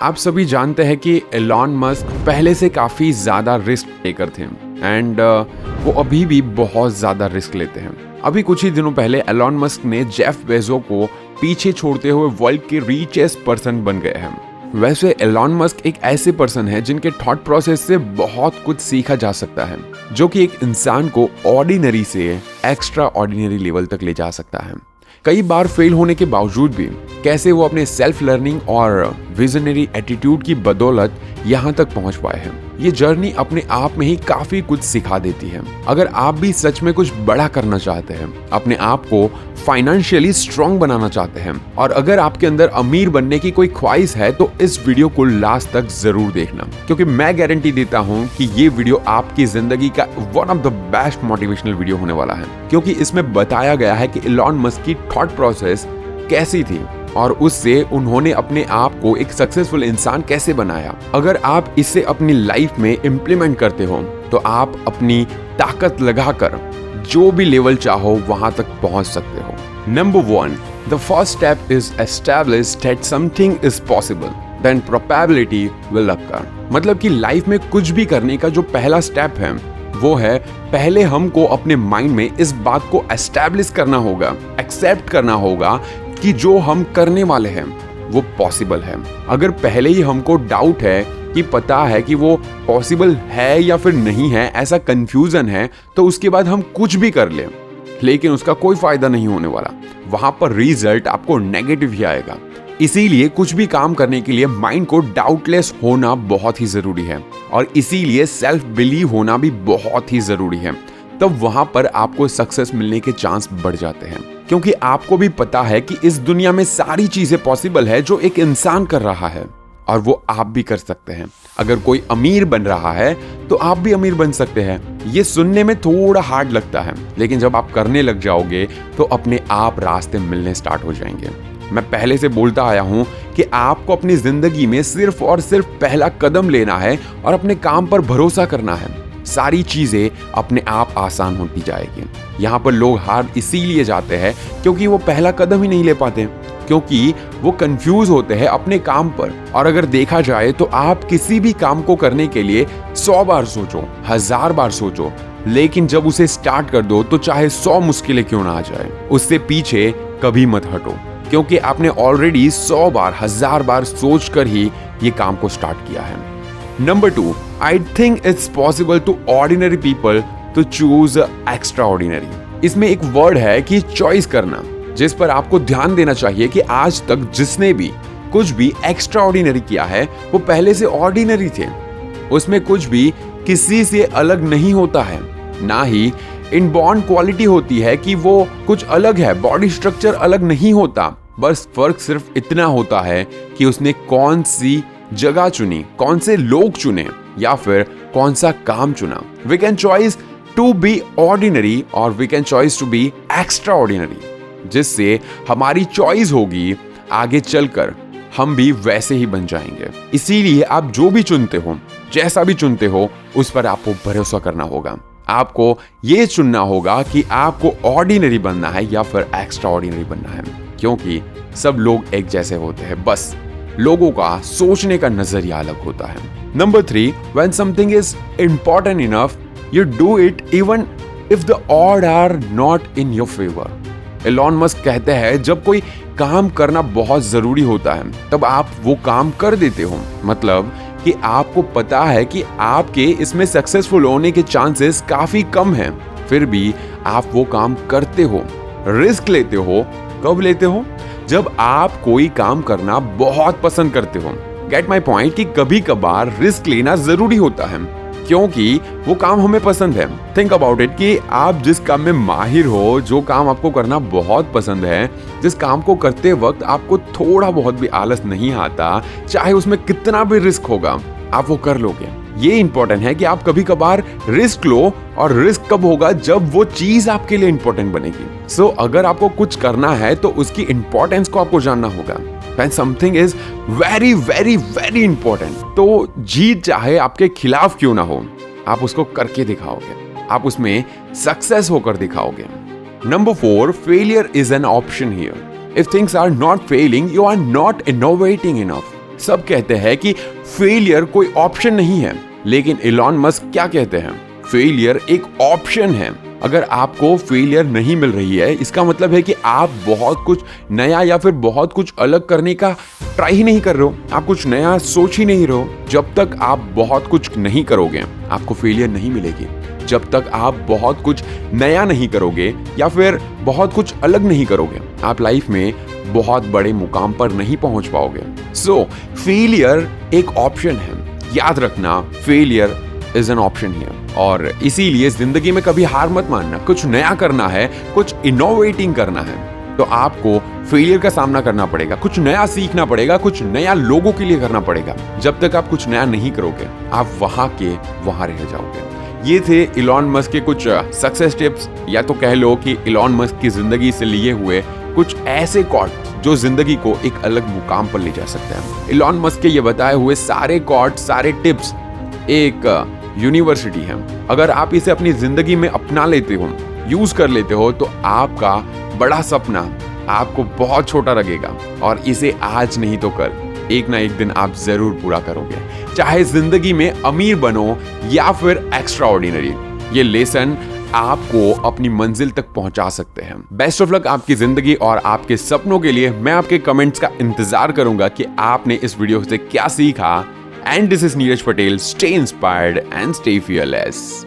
आप सभी जानते हैं कि एलॉन मस्क पहले से काफ़ी ज़्यादा रिस्क टेकर थे एंड वो अभी भी बहुत ज़्यादा रिस्क लेते हैं। अभी कुछ ही दिनों पहले एलॉन मस्क ने जेफ बेजो को पीछे छोड़ते हुए वर्ल्ड के रिचेस्ट पर्सन बन गए हैं। वैसे एलॉन मस्क एक ऐसे पर्सन है जिनके थॉट प्रोसेस से बहुत कुछ सीखा जा सकता है, जो कि एक इंसान को ऑर्डिनरी से एक्स्ट्रा ऑर्डिनरी लेवल तक ले जा सकता है। कई बार फेल होने के बावजूद भी कैसे वो अपने सेल्फ लर्निंग और विजनरी एटीट्यूड की बदौलत यहाँ तक पहुँच पाए हैं। ये जर्नी अपने आप में ही काफी कुछ सिखा देती है। अगर आप भी सच में कुछ बड़ा करना चाहते हैं, अपने आप को फाइनेंशियली स्ट्रांग बनाना चाहते हैं और अगर आपके अंदर अमीर बनने की कोई ख्वाहिश है तो इस वीडियो को लास्ट तक जरूर देखना, क्योंकि मैं गारंटी देता हूँ कि ये वीडियो आपकी जिंदगी का one of the best motivational video होने वाला है, क्योंकि इसमें बताया गया है कि एलॉन मस्क की थॉट प्रोसेस कैसी थी और उससे उन्होंने अपने आप को एक सक्सेसफुल इंसान कैसे बनाया। अगर आप इसे अपनी लाइफ में इम्प्लीमेंट करते हो तो आप अपनी ताकत लगाकर जो भी लेवल चाहो वहां तक पहुंच सकते हो। Number 1, the first step is establish that something is possible, then probability will occur. मतलब कि लाइफ में कुछ भी करने का जो पहला स्टेप है वो है पहले हमको अपने माइंड में इस बात को एस्टैब्लिश करना होगा, एक्सेप्ट करना होगा कि जो हम करने वाले हैं वो पॉसिबल है। अगर पहले ही हमको डाउट है कि पता है कि वो पॉसिबल है या फिर नहीं है, ऐसा कंफ्यूजन है, तो उसके बाद हम कुछ भी कर लें लेकिन उसका कोई फायदा नहीं होने वाला। वहां पर रिजल्ट आपको नेगेटिव ही आएगा। इसीलिए कुछ भी काम करने के लिए माइंड को डाउटलेस होना बहुत ही जरूरी है और इसीलिए सेल्फ बिलीव होना भी बहुत ही जरूरी है। तब वहां पर आपको सक्सेस मिलने के चांस बढ़ जाते हैं, क्योंकि आपको भी पता है कि इस दुनिया में सारी चीजें पॉसिबल है जो एक इंसान कर रहा है और वो आप भी कर सकते हैं। अगर कोई अमीर बन रहा है तो आप भी अमीर बन सकते हैं। ये सुनने में थोड़ा हार्ड लगता है, लेकिन जब आप करने लग जाओगे तो अपने आप रास्ते मिलने स्टार्ट हो जाएंगे। मैं पहले से बोलता आया हूं कि आपको अपनी जिंदगी में सिर्फ और सिर्फ पहला कदम लेना है और अपने काम पर भरोसा करना है। सारी चीजें अपने आप आसान होती जाएगी। यहाँ पर लोग हार इसीलिए जाते हैं क्योंकि वो पहला कदम ही नहीं ले पाते, क्योंकि वो कंफ्यूज होते हैं अपने काम पर। और अगर देखा जाए तो आप किसी भी काम को करने के लिए 100 बार सोचो, 1000 बार सोचो, लेकिन जब उसे स्टार्ट कर दो तो चाहे 100 मुश्किलें क्यों ना आ जाए, उससे पीछे कभी मत हटो, क्योंकि आपने ऑलरेडी 100 बार 1000 बार सोच कर ही ये काम को स्टार्ट किया है। Number 2, I think it's possible to ordinary people to choose extraordinary. इसमें एक वर्ड है कि चॉइस करना, जिस पर आपको ध्यान देना चाहिए कि आज तक जिसने भी कुछ भी एक्स्ट्रा ऑर्डिनरी किया है वो पहले से ऑर्डिनरी थे। उसमें कुछ भी किसी से अलग नहीं होता है, ना ही इनबॉर्न क्वालिटी होती है कि वो कुछ अलग है, बॉडी स्ट्रक्चर अलग नहीं होता। बस फर्क सिर्फ इतना होता है कि उसने कौन सी जगह चुनी, कौन से लोग चुने या फिर कौन सा काम चुना। We can choice to be ordinary और we can choice to be extra ordinary, जिससे हमारी चॉइस होगी आगे चलकर हम भी वैसे ही बन जाएंगे। इसीलिए आप जो भी चुनते हो, जैसा भी चुनते हो, उस पर आपको भरोसा करना होगा। आपको ये चुनना होगा कि आपको ऑर्डिनरी बनना है या फिर एक्स्ट्रा ऑर्डिनरी बनना है, क्योंकि सब लोग एक जैसे होते हैं, बस लोगों का सोचने का नजरिया अलग होता है। Number 3, when something is important enough, you do it even if the odds are not in your favor. Elon Musk कहते हैं जब कोई काम करना बहुत जरूरी होता है तब आप वो काम कर देते हो। मतलब कि आपको पता है कि आपके इसमें सक्सेसफुल होने के चांसेस काफी कम हैं, फिर भी आप वो काम करते हो, रिस्क लेते हो। कब लेते हो? जब आप कोई काम करना बहुत पसंद करते हो। गेट माई पॉइंट कि कभी कभार रिस्क लेना जरूरी होता है क्योंकि वो काम हमें पसंद है। थिंक अबाउट इट कि आप जिस काम में माहिर हो, जो काम आपको करना बहुत पसंद है, जिस काम को करते वक्त आपको थोड़ा बहुत भी आलस नहीं आता, चाहे उसमें कितना भी रिस्क होगा, आप वो कर लोगे। ये इंपॉर्टेंट है कि आप कभी कभार रिस्क लो, और रिस्क कब होगा? जब वो चीज आपके लिए इंपॉर्टेंट बनेगी। सो अगर आपको कुछ करना है तो उसकी इंपॉर्टेंस को आपको जानना होगा। When something is very very very important, तो जीत चाहे आपके खिलाफ क्यों ना हो, आप उसको करके दिखाओगे, आप उसमें सक्सेस होकर दिखाओगे। Number 4, failure is an option here. If things are not failing, you are not innovating enough. सब कहते हैं कि फेलियर कोई ऑप्शन नहीं है, लेकिन इलॉन मस्क क्या कहते हैं? फेलियर एक ऑप्शन है। अगर आपको फेलियर नहीं मिल रही है, इसका मतलब है कि आप बहुत कुछ नया या फिर बहुत कुछ अलग करने का ट्राई ही नहीं कर रहे हो, आप कुछ नया सोच ही नहीं रहे हो। जब तक आप बहुत कुछ नहीं करोगे, आपको फेलियर नहीं मिलेगी। जब तक आप बहुत कुछ नया नहीं करोगे या फिर बहुत कुछ अलग नहीं करोगे, आप लाइफ में बहुत बड़े मुकाम पर नहीं पहुंच पाओगे। सो फेलियर एक ऑप्शन है। याद रखना, failure is an option here. और इसीलिए जिंदगी में कभी हार मत मानना। कुछ नया करना है, कुछ इनोवेटिंग करना है, तो आपको फेलियर का सामना करना पड़ेगा, कुछ नया सीखना पड़ेगा, कुछ नया लोगों के लिए करना पड़ेगा। जब तक आप कुछ नया नहीं करोगे, आप वहां के वहां रह जाओगे। ये थे इलॉन मस्क के कुछ सक्सेस टिप्स, या तो कह लो कि इलॉन मस्क की जिंदगी से लिए हुए कुछ ऐसे कॉट जो जिंदगी को एक अलग मुकाम पर ले जा सकते हैं। इलॉन मस्क के ये बताए हुए सारे कॉट, सारे टिप्स एक यूनिवर्सिटी है। अगर आप इसे अपनी जिंदगी में अपना लेते हो, यूज कर लेते हो, तो आपका बड़ा सपना आपको बहुत छोटा लगेगा और इसे आज नहीं तो कल एक ना एक दिन आप जरूर पूरा करोगे, चाहे जिंदगी में अमीर बनो या फिर एक्स्ट्रा ऑर्डिनरी। ये लेसन आपको अपनी मंजिल तक पहुंचा सकते हैं। बेस्ट ऑफ लक आपकी जिंदगी और आपके सपनों के लिए। मैं आपके कमेंट्स का इंतजार करूंगा कि आपने इस वीडियो से क्या सीखा। And this is Neeraj Patel. Stay inspired and stay fearless.